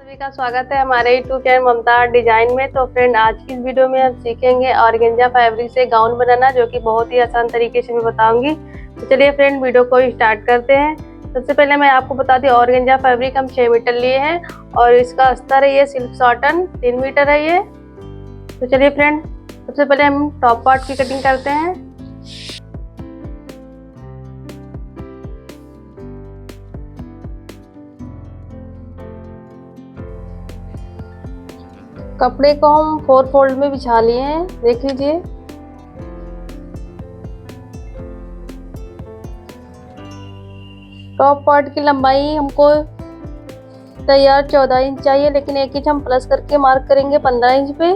सभी का स्वागत है हमारे यूट्यूब चैनल ममता आर्ट डिजाइन में। तो फ्रेंड, आज की इस वीडियो में हम सीखेंगे ऑर्गेन्जा फैब्रिक से गाउन बनाना, जो कि बहुत ही आसान तरीके से मैं बताऊंगी। तो चलिए फ्रेंड, वीडियो को स्टार्ट करते हैं। सबसे पहले मैं आपको बता दूं, ऑर्गेन्जा फैब्रिक हम 6 मीटर लिए हैं और इसका अस्तर है ये सिल्क कॉटन 3 मीटर है ये। तो चलिए फ्रेंड, सबसे पहले हम टॉप पार्ट की कटिंग करते हैं। कपड़े को हम 4 फोल्ड में बिछा लिए हैं, देख लीजिए। टॉप पार्ट की लंबाई हमको तैयार 14 इंच चाहिए, लेकिन 1 इंच हम प्लस करके मार्क करेंगे 15 इंच पे।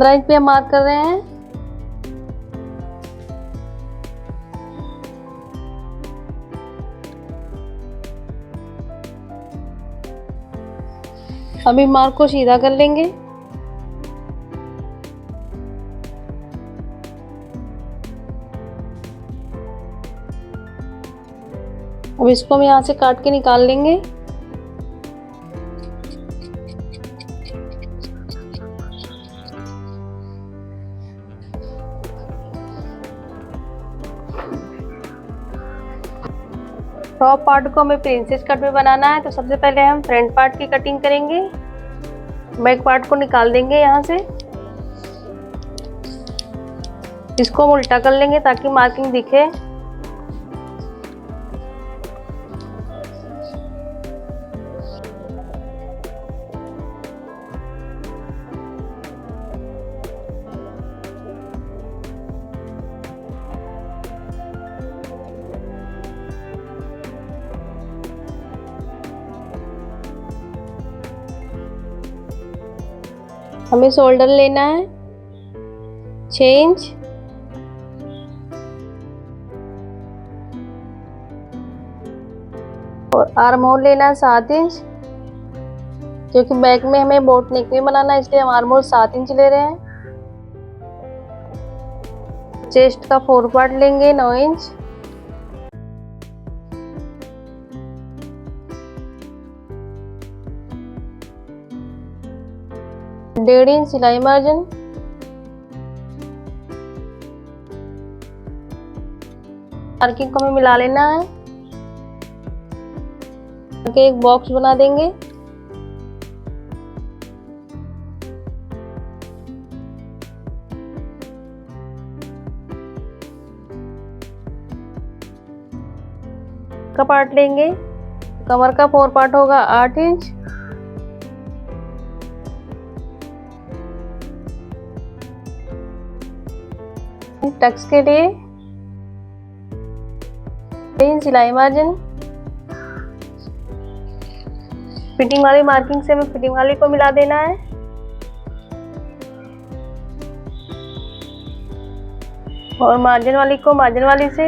इंच पे हम मार्क कर रहे हैं। अभी मार्क को सीधा कर लेंगे। अब इसको हम यहाँ से काट के निकाल लेंगे। टॉप पार्ट को हमें प्रिंसेस कट में बनाना है, तो सबसे पहले हम फ्रंट पार्ट की कटिंग करेंगे। बैक पार्ट को निकाल देंगे यहाँ से। इसको हम उल्टा कर लेंगे ताकि मार्किंग दिखे। हमें शोल्डर लेना है 6 इंच और आर्म होल लेना है 7 इंच, क्योंकि बैक में हमें बोट नेक में बनाना है, इसलिए हम आर्म होल 7 इंच ले रहे हैं। चेस्ट का 4 पार्ट लेंगे 9 इंच। डेढ़ इंच सिलाई मार्जिन। मार्किंग को हमें मिला लेना है। एक बॉक्स बना देंगे। का पार्ट लेंगे। कमर का 4 पार्ट होगा 8 इंच। टक्स के लिए सिलाई मार्जिन। फिटिंग वाली मार्किंग से हमें फिटिंग वाली को मिला देना है। और मार्जिन वाली को मार्जिन वाली से।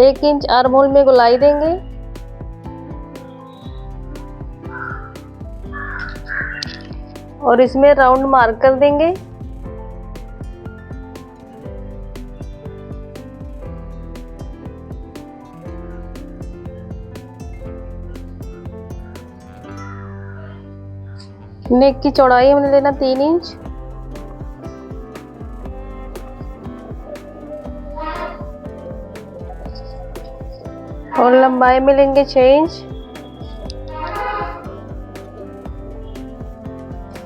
एक इंच आर्म होल में गोलाई देंगे। और इसमें राउंड मार्क कर देंगे। नेक की चौड़ाई हमने लेना 3 इंच। और लंबाई में लेंगे 6 इंच।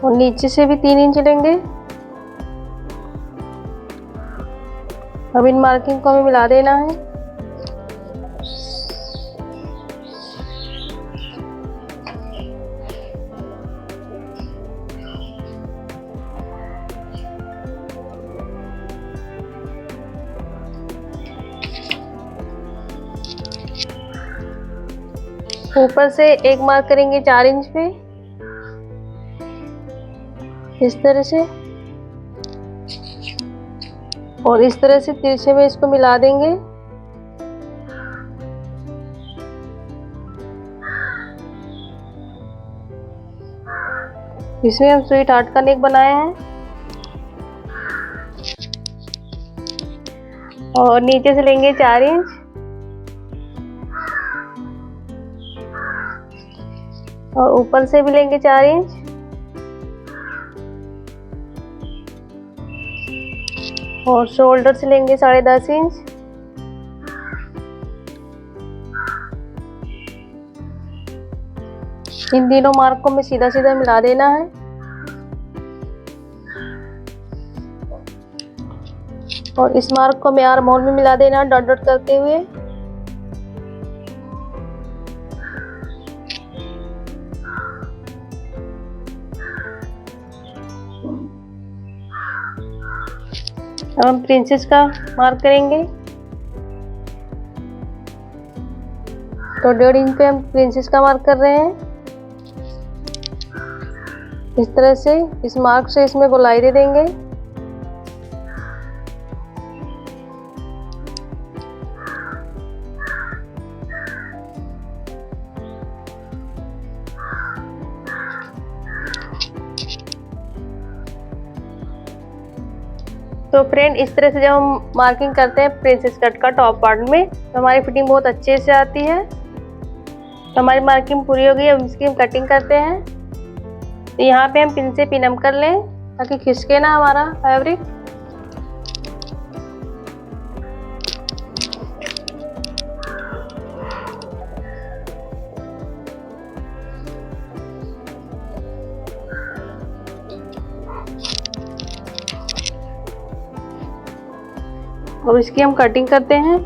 और नीचे से भी 3 इंच लेंगे। अब इन मार्किंग को हमें मिला देना है। ऊपर से एक मार्क करेंगे 4 इंच पे, इस तरह से। और इस तरह से तिरछे में इसको मिला देंगे। इसमें हम स्वीट हार्ट का नेक बनाए हैं और नीचे से लेंगे 4 इंच और ऊपर से भी लेंगे 4 इंच और शोल्डर से लेंगे 10.5 इंच। इन तीनों मार्क को हमें सीधा सीधा मिला देना है। और इस मार्क को हमें आर्म होल में मिला देना है डॉट डॉट करते हुए। अब हम प्रिंसेस का मार्क करेंगे। तो 1.5 इंच पे हम प्रिंसेस का मार्क कर रहे हैं। इस तरह से इस मार्क से इसमें गोलाई दे देंगे। तो फ्रेंड इस तरह से जब हम मार्किंग करते हैं प्रिंसेस कट का टॉप पार्ट में तो हमारी फिटिंग बहुत अच्छे से आती है। तो हमारी मार्किंग पूरी हो गई। अब इसकी हम कटिंग करते हैं। तो यहाँ पे हम पिन से पिनअप कर लें ताकि खिसके ना हमारा फैब्रिक। अब इसकी हम कटिंग करते हैं।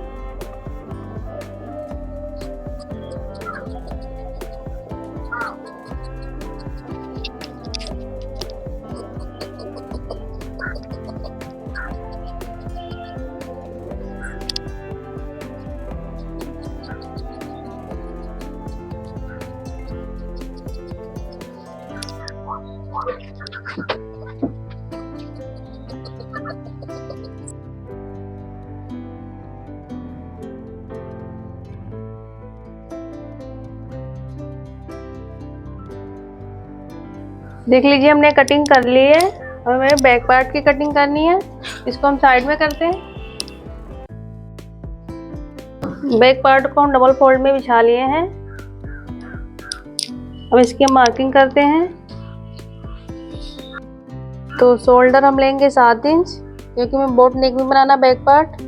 देख लीजिए हमने कटिंग कर ली है। अब हमें बैक पार्ट की कटिंग करनी है। इसको हम साइड में करते हैं। बैक पार्ट को हम डबल फोल्ड में बिछा लिए हैं। अब इसकी हम मार्किंग करते हैं। तो शोल्डर हम लेंगे 7 इंच क्योंकि हमें बोट नेक भी बनाना बैक पार्ट।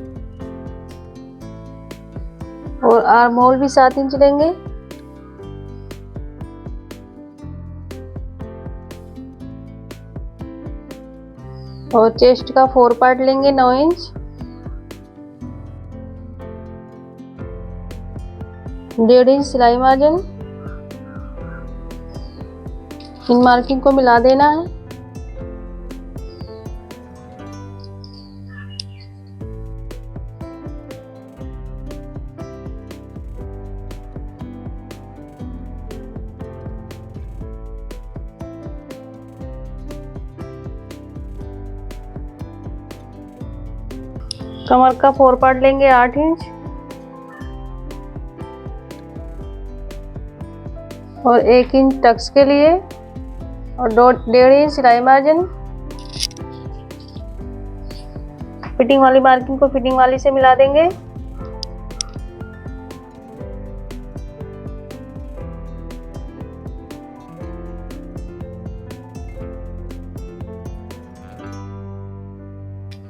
और आर्म होल भी 7 इंच लेंगे। और चेस्ट का 4 पार्ट लेंगे 9 इंच। 1.5 इंच सिलाई मार्जिन। इन मार्किंग को मिला देना है। कमर का 4 पार्ट लेंगे 8 इंच। और 1 इंच टक्स के लिए और 1.5 इंच सिलाई मार्जिन। फिटिंग वाली मार्किंग को फिटिंग वाली से मिला देंगे।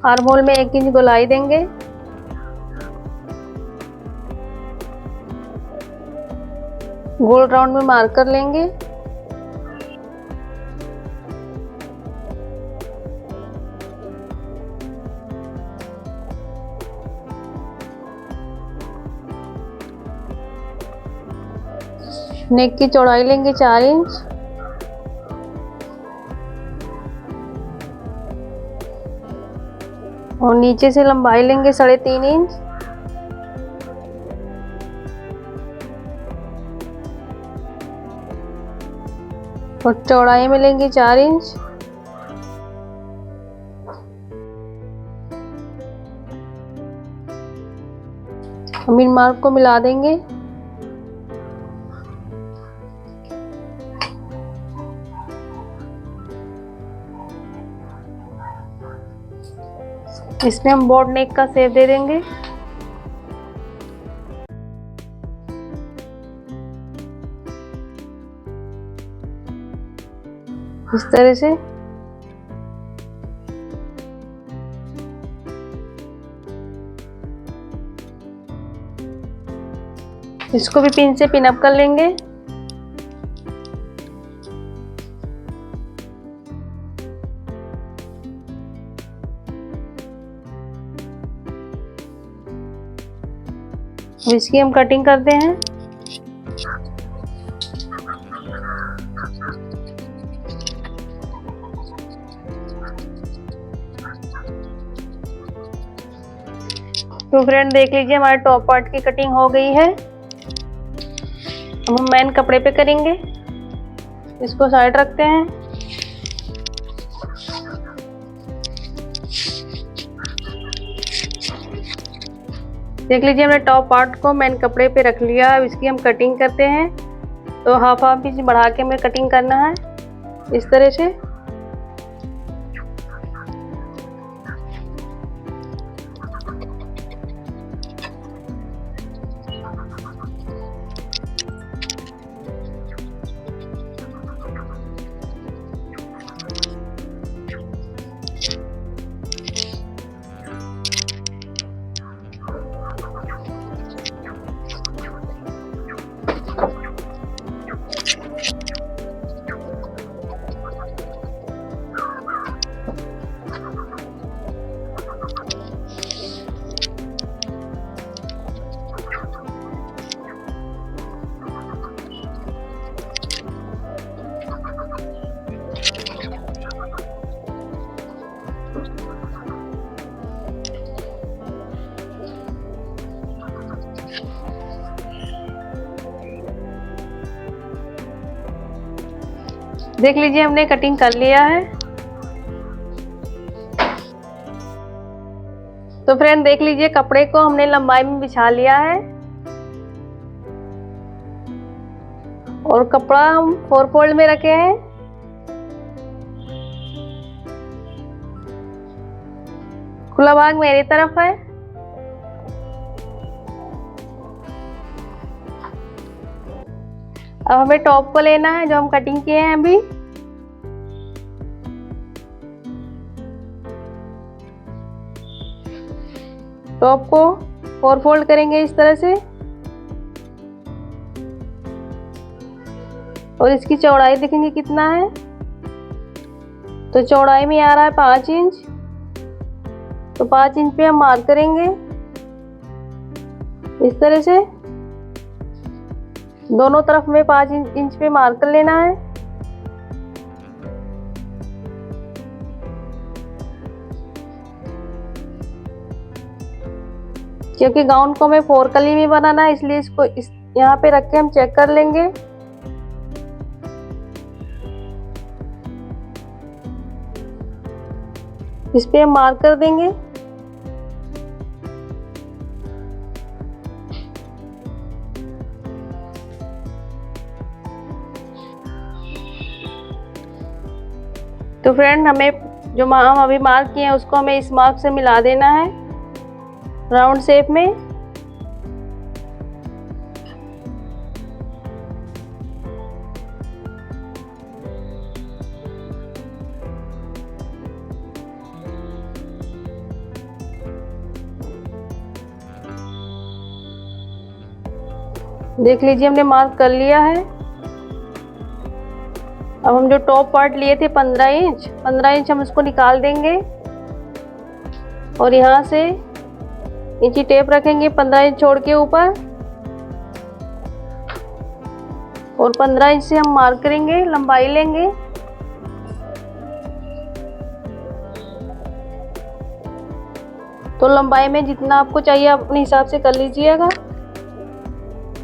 आर्म होल में 1 इंच गोलाई देंगे। गोल राउंड में मार्क कर लेंगे। नेक की चौड़ाई लेंगे 4 इंच। और नीचे से लंबाई लेंगे 3.5 इंच। और चौड़ाई में लेंगे 4 इंच। हम इन मार्क को मिला देंगे। इसमें हम बोट नेक का शेप दे देंगे। इस तरह से इसको भी पिन से पिन अप कर लेंगे। इसकी हम कटिंग करते हैं। तो फ्रेंड देख लीजिए हमारे टॉप पार्ट की कटिंग हो गई है। हम मेन कपड़े पे करेंगे। इसको साइड रखते हैं। देख लीजिए हमने टॉप पार्ट को मेन कपड़े पे रख लिया। अब इसकी हम कटिंग करते हैं। तो हाफ इंच बढ़ा के हमें कटिंग करना है इस तरह से। देख लीजिए हमने कटिंग कर लिया है। तो फ्रेंड देख लीजिए कपड़े को हमने लंबाई में बिछा लिया है और कपड़ा हम 4 फोल्ड में रखे हैं। खुला भाग मेरी तरफ है। अब हमें टॉप को लेना है जो हम कटिंग किए हैं अभी। टॉप को 4 फोल्ड करेंगे इस तरह से और इसकी चौड़ाई देखेंगे कितना है। तो चौड़ाई में आ रहा है 5 इंच। तो 5 इंच पे हम मार्क करेंगे इस तरह से। दोनों तरफ में 5 इंच पे मार्क कर लेना है। क्योंकि गाउन को हमें 4 कली में बनाना है इसलिए इसको यहाँ पे रख के हम चेक कर लेंगे। इस पे हम मार्क कर देंगे। तो फ्रेंड हमें जो हम अभी मार्क किए हैं उसको हमें इस मार्क से मिला देना है राउंड शेप में। देख लीजिए हमने मार्क कर लिया है। अब हम जो टॉप पार्ट लिए थे 15 इंच हम उसको निकाल देंगे और यहाँ से इंची टेप रखेंगे 15 इंच छोड़ के ऊपर और 15 इंच से हम मार्क करेंगे, लंबाई लेंगे। तो लंबाई में जितना आपको चाहिए आप अपने हिसाब से कर लीजिएगा।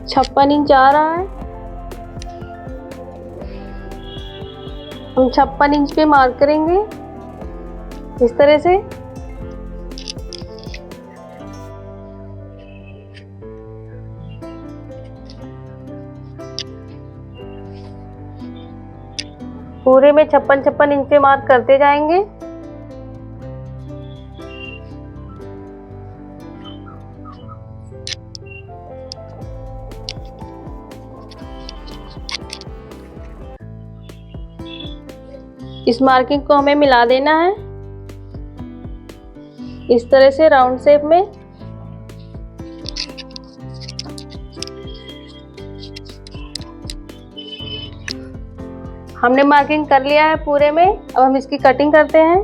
56 इंच आ रहा है। हम 56 इंच पे मार्क करेंगे इस तरह से। पूरे में 56 इंच पे मार्क करते जाएंगे। इस मार्किंग को हमें मिला देना है इस तरह से राउंड शेप में। हमने मार्किंग कर लिया है पूरे में। अब हम इसकी कटिंग करते हैं।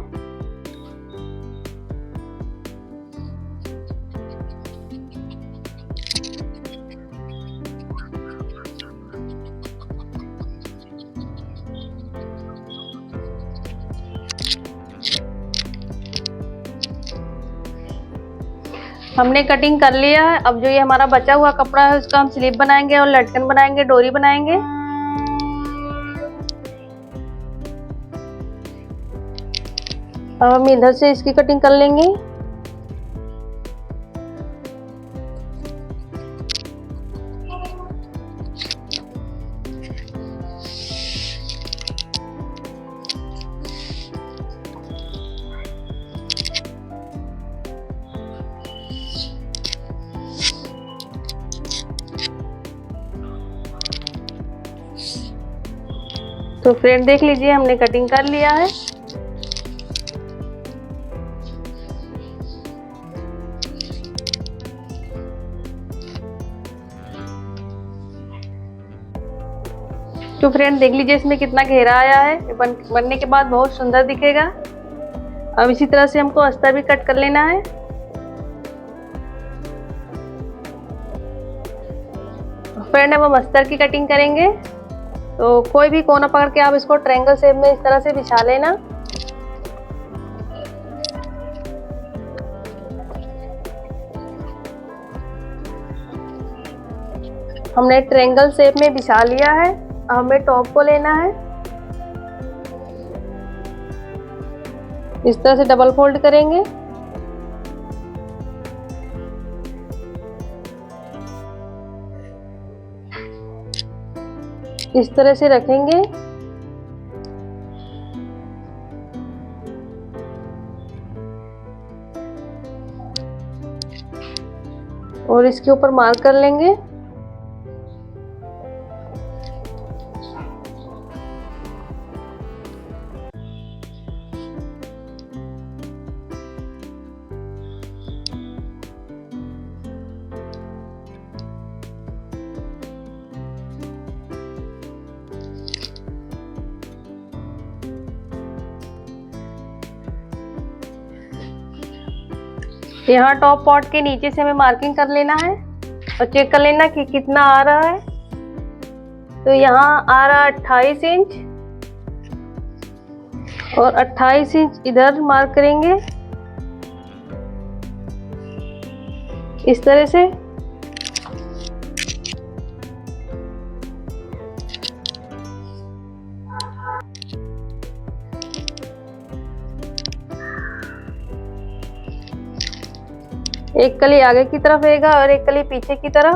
हमने कटिंग कर लिया है। अब जो ये हमारा बचा हुआ कपड़ा है उसका हम स्लीव बनाएंगे और लटकन बनाएंगे, डोरी बनाएंगे। अब हम इधर से इसकी कटिंग कर लेंगे। तो फ्रेंड देख लीजिए हमने कटिंग कर लिया है। तो फ्रेंड देख लीजिए इसमें कितना घेरा आया है। बनने के बाद बहुत सुंदर दिखेगा। अब इसी तरह से हमको अस्तर भी कट कर लेना है। फ्रेंड अब हम अस्तर की कटिंग करेंगे। तो कोई भी कोना पकड़ के आप इसको ट्रायंगल शेप में इस तरह से बिछा लेना। हमने ट्रायंगल शेप में बिछा लिया है। अब हमें टॉप को लेना है, इस तरह से डबल फोल्ड करेंगे। इस तरह से रखेंगे। और इसके ऊपर मार्क कर लेंगे। यहाँ टॉप पार्ट के नीचे से हमें मार्किंग कर लेना है और चेक कर लेना कि कितना आ रहा है। तो यहाँ आ रहा है 28 इंच और 28 इंच इधर मार्क करेंगे इस तरह से। एक कली आगे की तरफ रहेगा और एक कली पीछे की तरफ।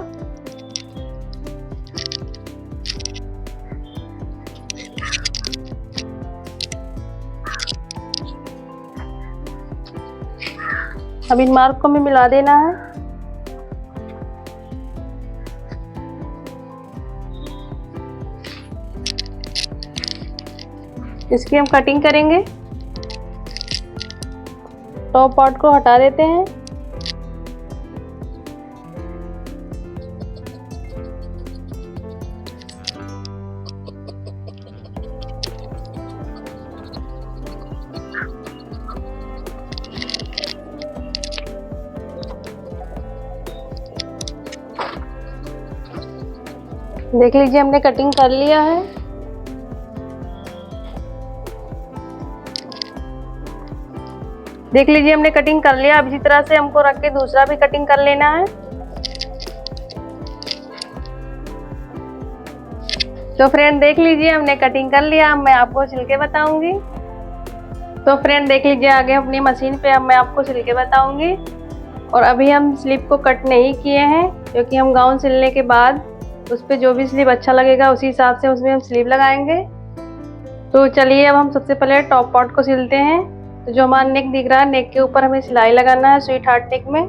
अब इन मार्क को हमें मिला देना है। इसकी हम कटिंग करेंगे। टॉप पार्ट को हटा देते हैं। देख लीजिए हमने कटिंग कर लिया है। देख लीजिए हमने कटिंग कर लिया। अब इसी तरह से हमको रख के दूसरा भी कटिंग कर लेना है। तो फ्रेंड देख लीजिए हमने कटिंग कर लिया। अब मैं आपको सिल के बताऊंगी। तो फ्रेंड देख लीजिए आगे अपनी मशीन पे अब मैं आपको सिल के बताऊंगी। और अभी हम स्लीव को कट नहीं किए हैं क्योंकि हम गाउन सिलने के बाद उस पर जो भी स्लीव अच्छा लगेगा उसी हिसाब से उसमें हम स्लीव लगाएंगे। तो चलिए अब हम सबसे पहले टॉप पार्ट को सिलते हैं। तो जो हमारा नेक दिख रहा है, नेक के ऊपर हमें सिलाई लगाना है स्वीट हार्ट नेक में।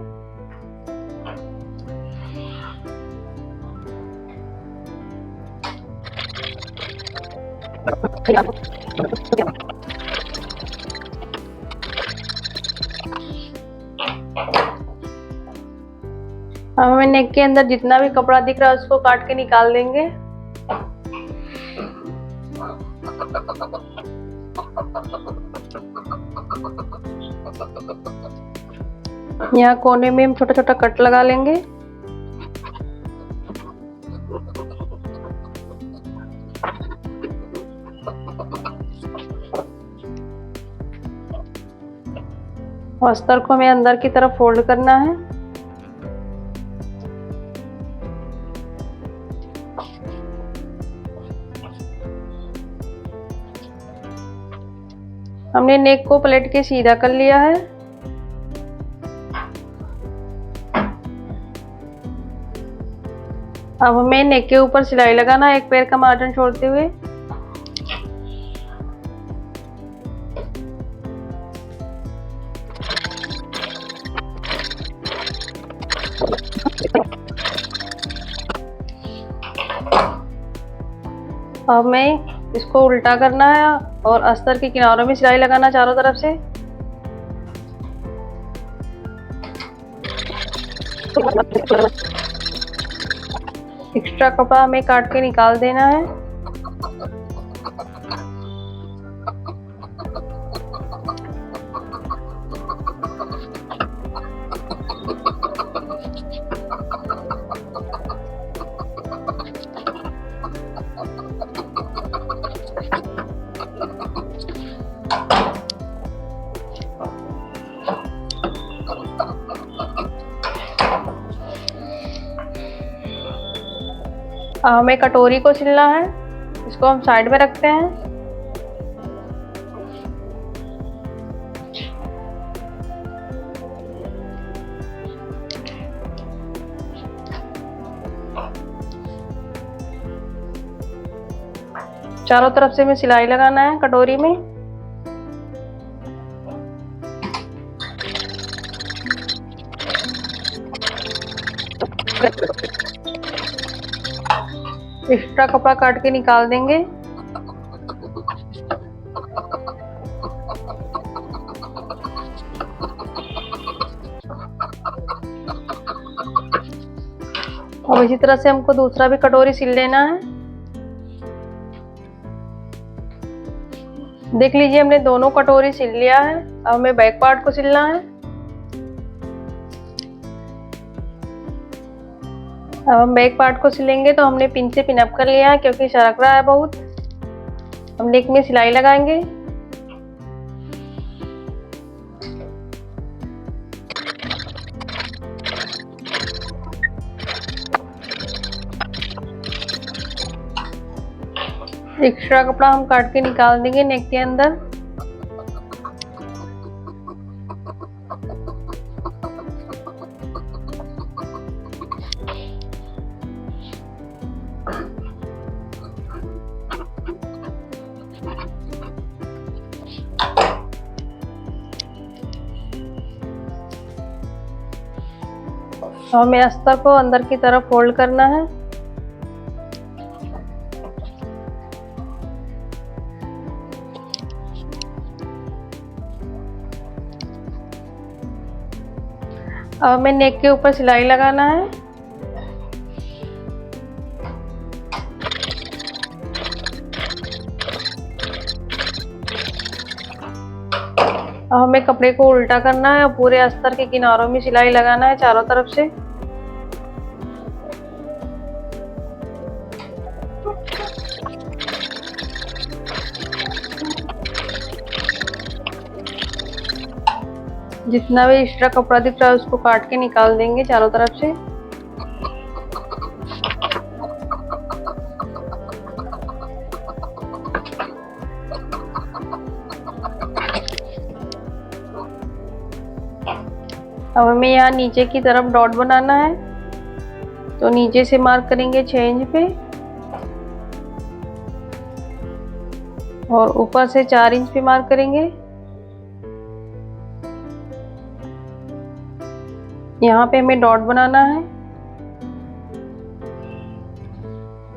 अब हमें नेक के अंदर जितना भी कपड़ा दिख रहा है उसको काट के निकाल देंगे। यहाँ कोने में हम छोटा छोटा कट लगा लेंगे। अस्तर को हमें अंदर की तरफ फोल्ड करना है। हमने नेक को पलट के सीधा कर लिया है। अब हमें नेक के ऊपर सिलाई लगाना है, एक पैर का मार्जिन छोड़ते हुए। अब हमें इसको उल्टा करना है और अस्तर के किनारों में सिलाई लगाना चारों तरफ से। एक्स्ट्रा कपड़ा हमें काट के निकाल देना है। हमें कटोरी को सिलना है, इसको हम साइड में रखते हैं। चारों तरफ से हमें सिलाई लगाना है कटोरी में। एक्स्ट्रा कपड़ा काट के निकाल देंगे। अब इसी तरह से हमको दूसरा भी कटोरी सिल लेना है। देख लीजिए हमने दोनों कटोरी सिल लिया है। अब हमें बैक पार्ट को सिलना है। अब हम बैक पार्ट को सिलेंगे तो हमने पिन से पिन अप कर लिया है क्योंकि सरक रहा है बहुत। हम नेक में सिलाई लगाएंगे। एक्स्ट्रा कपड़ा हम काट के निकाल देंगे नेक के अंदर। हमें अस्तर को अंदर की तरफ फोल्ड करना है। अब हमें नेक के ऊपर सिलाई लगाना है। अब हमें कपड़े को उल्टा करना है और पूरे अस्तर के किनारों में सिलाई लगाना है चारों तरफ से। जितना भी एक्स्ट्रा कपड़ा दिख रहा है उसको काट के निकाल देंगे चारों तरफ से। अब हमें यहाँ नीचे की तरफ डॉट बनाना है, तो नीचे से मार्क करेंगे 6 इंच पे और ऊपर से 4 इंच पे मार्क करेंगे। यहाँ पे हमें डॉट बनाना है।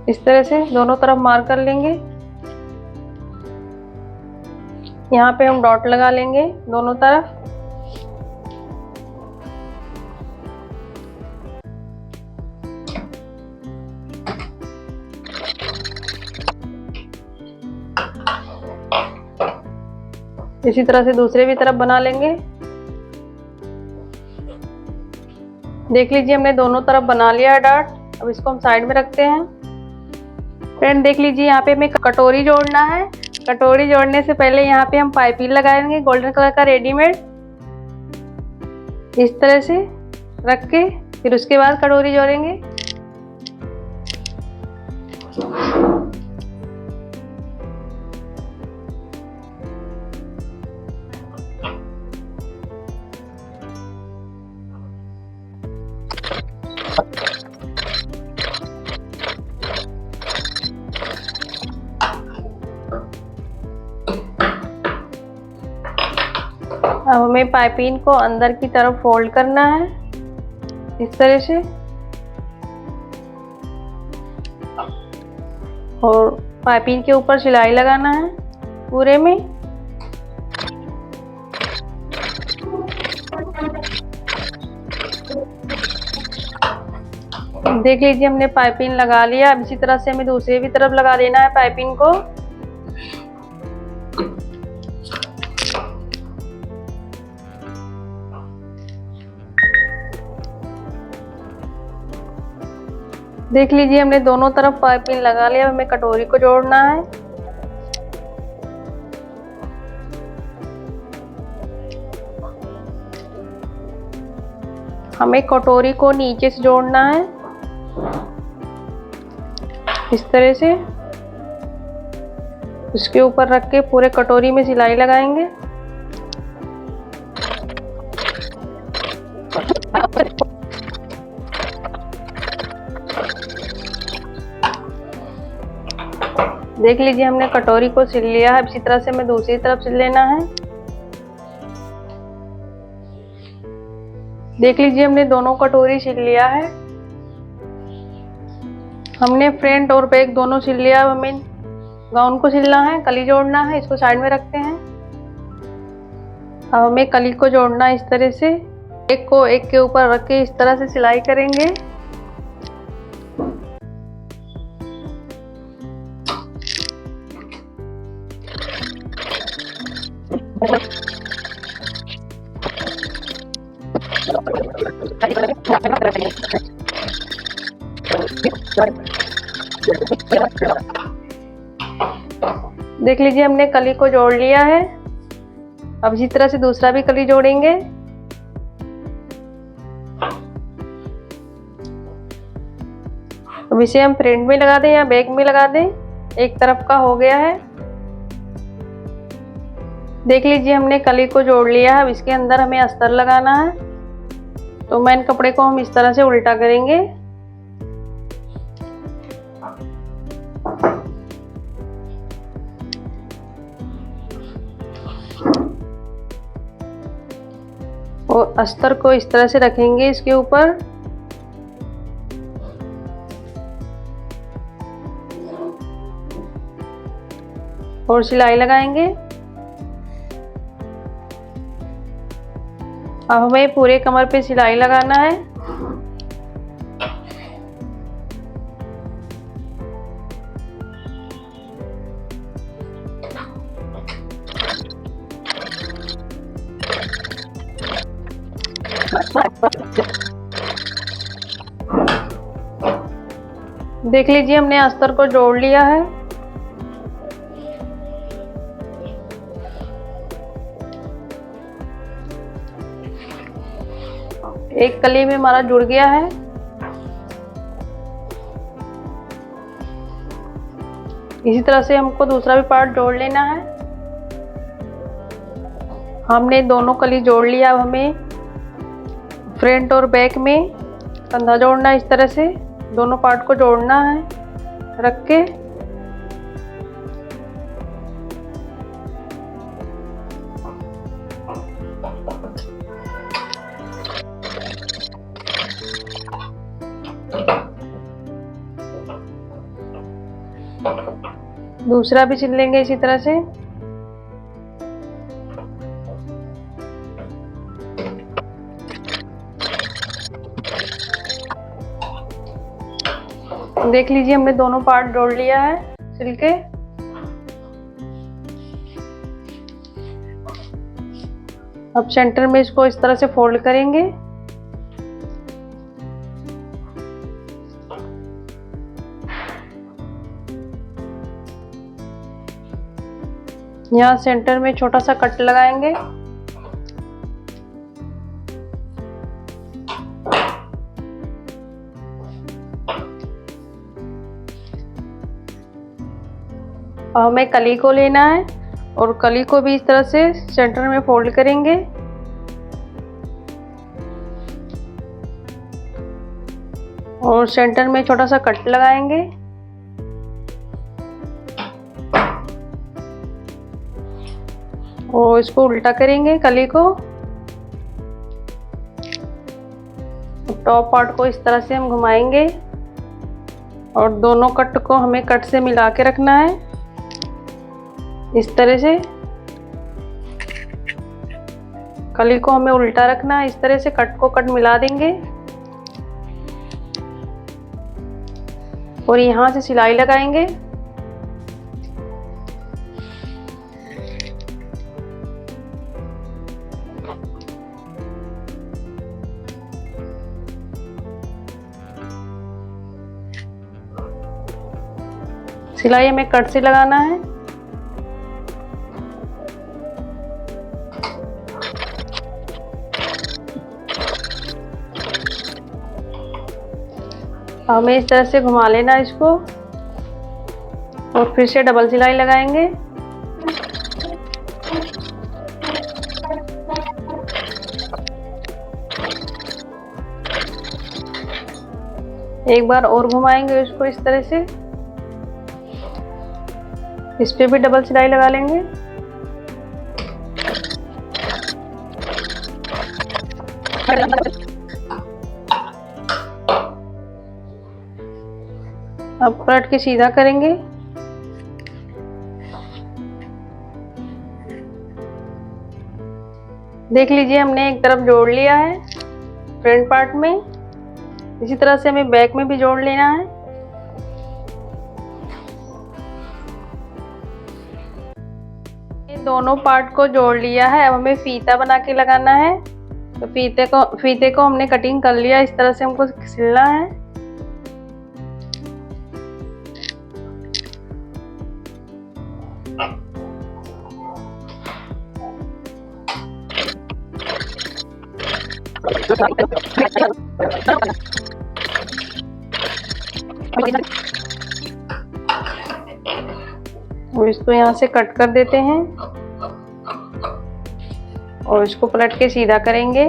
इस तरह से दोनों तरफ मार्क कर लेंगे। यहाँ पे हम डॉट लगा लेंगे दोनों तरफ। इसी तरह से दूसरे भी तरफ बना लेंगे। देख लीजिए हमने दोनों तरफ बना लिया है डार्ट। अब इसको हम साइड में रखते हैं। फ्रेंड देख लीजिए यहाँ पे हमें कटोरी जोड़ना है। कटोरी जोड़ने से पहले यहाँ पे हम पाइपिंग लगाएंगे गोल्डन कलर का रेडीमेड, इस तरह से रख के फिर उसके बाद कटोरी जोड़ेंगे। अब हमें पाइपिंग को अंदर की तरफ फोल्ड करना है इस तरह से, और पाइपिंग के ऊपर सिलाई लगाना है पूरे में। देख लीजिए हमने पाइपिंग लगा लिया। अब इसी तरह से हमें दूसरी भी तरफ लगा देना है पाइपिंग को। देख लीजिए हमने दोनों तरफ पाइपिंग लगा लिया। हमें कटोरी को जोड़ना है। हमें कटोरी को नीचे से जोड़ना है इस तरह से। इसके ऊपर रख के पूरे कटोरी में सिलाई लगाएंगे। देख लीजिए हमने कटोरी को सिल लिया है। इसी तरह से हमें दूसरी तरफ सिल लेना है। देख लीजिए हमने दोनों कटोरी सिल लिया है। हमने फ्रंट और बैक दोनों सिल लिया। अब हमें गाउन को सिलना है, कली जोड़ना है। इसको साइड में रखते हैं। अब हमें कली को जोड़ना है इस तरह से। एक को एक के ऊपर रख के इस तरह से सिलाई करेंगे। देख लीजिए हमने कली को जोड़ लिया है। अब इसी तरह से दूसरा भी कली जोड़ेंगे। अब इसे हम फ्रंट में लगा दें या बैक में लगा दें। एक तरफ का हो गया है। देख लीजिए हमने कली को जोड़ लिया है। अब इसके अंदर हमें अस्तर लगाना है। तो मेन कपड़े को हम इस तरह से उल्टा करेंगे। और अस्तर को इस तरह से रखेंगे इसके ऊपर। और सिलाई लगाएंगे। अब हमें पूरे कमर पे सिलाई लगाना है। देख लीजिए हमने अस्तर को जोड़ लिया है। एक कली में हमारा जुड़ गया है। इसी तरह से हमको दूसरा भी पार्ट जोड़ लेना है। हमने दोनों कली जोड़ लिया। अब हमें फ्रंट और बैक में कंधा जोड़ना है। इस तरह से दोनों पार्ट को जोड़ना है रख के। दूसरा भी सिल लेंगे इसी तरह से। देख लीजिए हमने दोनों पार्ट जोड़ लिया है सिल के। अब सेंटर में इसको इस तरह से फोल्ड करेंगे। यहाँ सेंटर में छोटा सा कट लगाएंगे। हमें कली को लेना है और कली को भी इस तरह से सेंटर में फोल्ड करेंगे। और सेंटर में छोटा सा कट लगाएंगे। और इसको उल्टा करेंगे कली को। टॉप पार्ट को इस तरह से हम घुमाएंगे और दोनों कट को हमें कट से मिला के रखना है इस तरह से। कली को हमें उल्टा रखना है, इस तरह से कट को कट मिला देंगे और यहाँ से सिलाई लगाएंगे। सिलाई हमें कट से लगाना है। हमें इस तरह से घुमा लेना इसको और फिर से डबल सिलाई लगाएंगे। एक बार और घुमाएंगे इसको इस तरह से। इस पे भी डबल सिलाई लगा लेंगे। अब पलट के सीधा करेंगे। देख लीजिए हमने एक तरफ जोड़ लिया है फ्रंट पार्ट में। इसी तरह से हमें बैक में भी जोड़ लेना है। ये दोनों पार्ट को जोड़ लिया है। अब हमें फीता बना के लगाना है। तो फीते को हमने कटिंग कर लिया। इस तरह से हमको सिलना है। और इसको यहाँ से कट कर देते हैं और इसको पलट के सीधा करेंगे।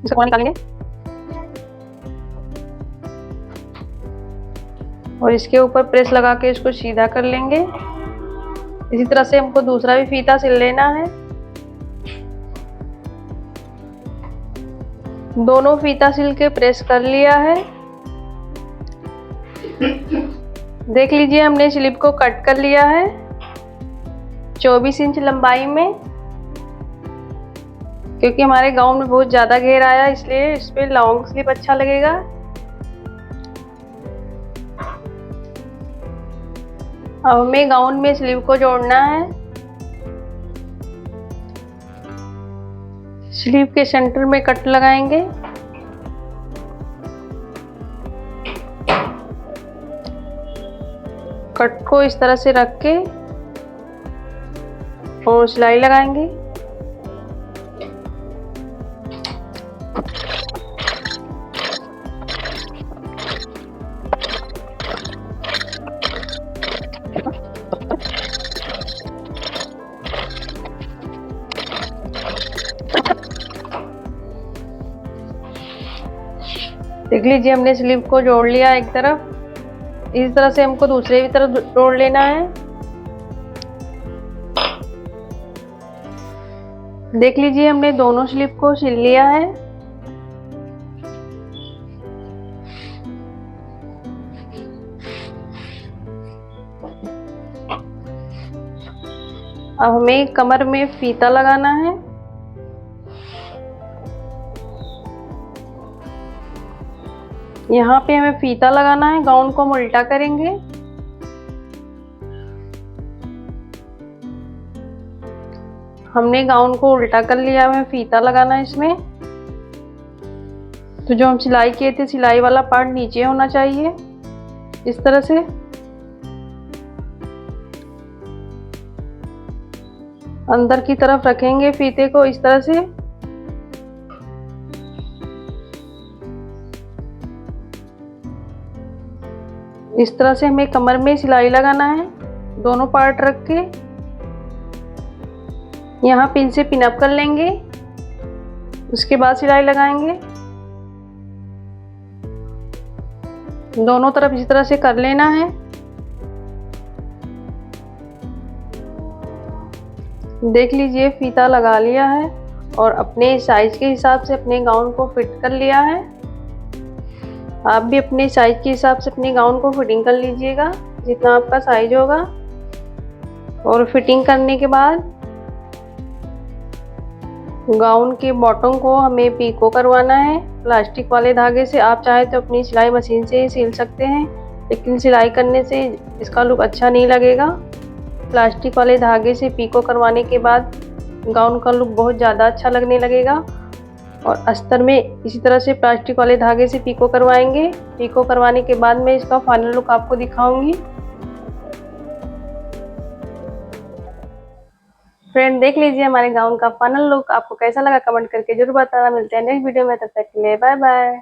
इसको निकालेंगे और इसके ऊपर प्रेस लगा के इसको सीधा कर लेंगे। इसी तरह से हमको दूसरा भी फीता सिल लेना है। दोनों फीता सिल के प्रेस कर लिया है। देख लीजिए हमने स्लिप को कट कर लिया है 24 इंच लंबाई में। क्योंकि हमारे गाउन में बहुत ज़्यादा घेर आया इसलिए इस पे लॉन्ग स्लिप अच्छा लगेगा। अब हमें गाउन में स्लीव को जोड़ना है। स्लीव के सेंटर में कट लगाएंगे। कट को इस तरह से रख के और सिलाई लगाएंगे। देख लीजिए हमने स्लीव को जोड़ लिया एक तरफ। इस तरह से हमको दूसरे भी तरफ जोड़ लेना है। देख लीजिए हमने दोनों स्लीव को सिल लिया है। अब हमें कमर में फीता लगाना है। यहाँ पे हमें फीता लगाना है, गाउन को हम उल्टा करेंगे। हमने गाउन को उल्टा कर लिया, हमें फीता लगाना है इसमें। तो जो हम सिलाई किए थे, सिलाई वाला पार्ट नीचे होना चाहिए इस तरह से। अंदर की तरफ रखेंगे फीते को इस तरह से। इस तरह से हमें कमर में सिलाई लगाना है, दोनों पार्ट रख के। यहाँ पिन से पिन अप कर लेंगे, उसके बाद सिलाई लगाएंगे। दोनों तरफ इस तरह से कर लेना है। देख लीजिए फीता लगा लिया है और अपने साइज के हिसाब से अपने गाउन को फिट कर लिया है। आप भी अपने साइज के हिसाब से अपने गाउन को फिटिंग कर लीजिएगा जितना आपका साइज होगा। और फिटिंग करने के बाद गाउन के बॉटम को हमें पीको करवाना है प्लास्टिक वाले धागे से। आप चाहे तो अपनी सिलाई मशीन से ही सिल सकते हैं, लेकिन सिलाई करने से इसका लुक अच्छा नहीं लगेगा। प्लास्टिक वाले धागे से पीको करवाने के बाद गाउन का लुक बहुत ज़्यादा अच्छा लगने लगेगा। और अस्तर में इसी तरह से प्लास्टिक वाले धागे से पीको करवाएंगे। पीको करवाने के बाद मैं इसका फाइनल लुक आपको दिखाऊंगी। फ्रेंड देख लीजिए हमारे गाउन का फाइनल लुक। आपको कैसा लगा कमेंट करके जरूर बताना। मिलते हैं नेक्स्ट वीडियो में, तब तक के लिए बाय बाय।